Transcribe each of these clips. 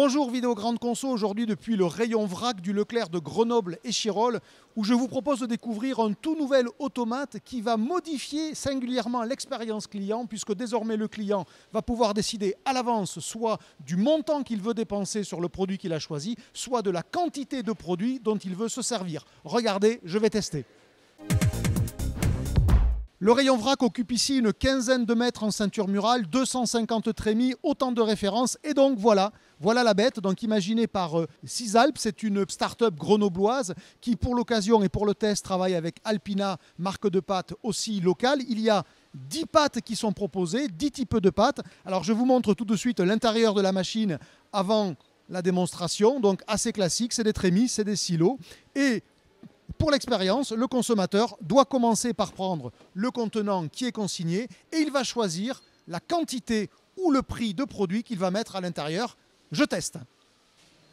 Bonjour Vidéo Grande Conso, aujourd'hui depuis le rayon vrac du Leclerc de Grenoble et Chirolles où je vous propose de découvrir un tout nouvel automate qui va modifier singulièrement l'expérience client puisque désormais le client va pouvoir décider à l'avance soit du montant qu'il veut dépenser sur le produit qu'il a choisi, soit de la quantité de produits dont il veut se servir. Regardez, je vais tester. Le rayon vrac occupe ici une quinzaine de mètres en ceinture murale, 250 trémies, autant de références. Et donc voilà la bête, donc imaginée par Cisalp. C'est une start-up grenobloise qui pour l'occasion et pour le test travaille avec Alpina, marque de pâtes aussi locale. Il y a 10 pâtes qui sont proposées, 10 types de pâtes. Alors je vous montre tout de suite l'intérieur de la machine avant la démonstration. Donc assez classique, c'est des trémies, c'est des silos. Et pour l'expérience, le consommateur doit commencer par prendre le contenant qui est consigné et il va choisir la quantité ou le prix de produit qu'il va mettre à l'intérieur. Je teste.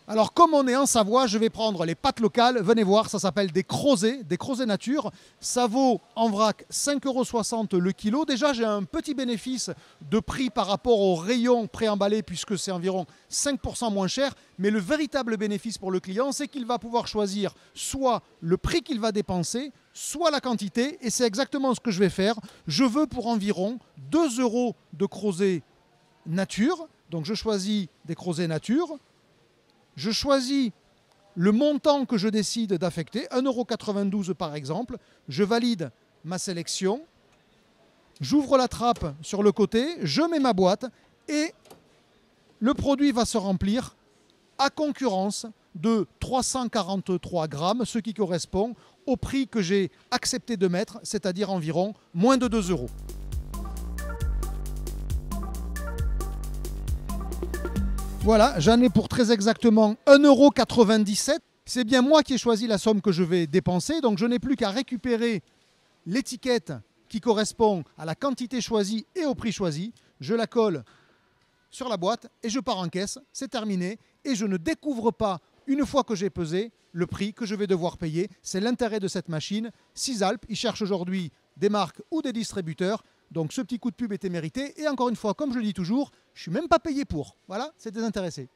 Alors comme on est en Savoie, je vais prendre les pâtes locales. Venez voir, ça s'appelle des crozets nature. Ça vaut en vrac 5,60 € le kilo. Déjà, j'ai un petit bénéfice de prix par rapport au rayon préemballé puisque c'est environ 5% moins cher. Mais le véritable bénéfice pour le client, c'est qu'il va pouvoir choisir soit le prix qu'il va dépenser, soit la quantité. Et c'est exactement ce que je vais faire. Je veux pour environ 2 € de crozet nature. Donc je choisis des crozets nature. Je choisis le montant que je décide d'affecter, 1,92 € par exemple. Je valide ma sélection. J'ouvre la trappe sur le côté, je mets ma boîte et le produit va se remplir à concurrence de 343 grammes, ce qui correspond au prix que j'ai accepté de mettre, c'est-à-dire environ moins de 2 €. Voilà, j'en ai pour très exactement 1,97 €. C'est bien moi qui ai choisi la somme que je vais dépenser, donc je n'ai plus qu'à récupérer l'étiquette qui correspond à la quantité choisie et au prix choisi. Je la colle sur la boîte et je pars en caisse, c'est terminé. Et je ne découvre pas, une fois que j'ai pesé, le prix que je vais devoir payer. C'est l'intérêt de cette machine. Cisalp, ils cherchent aujourd'hui des marques ou des distributeurs. Donc ce petit coup de pub était mérité. Et encore une fois, comme je le dis toujours, je ne suis même pas payé pour. Voilà, c'est désintéressé.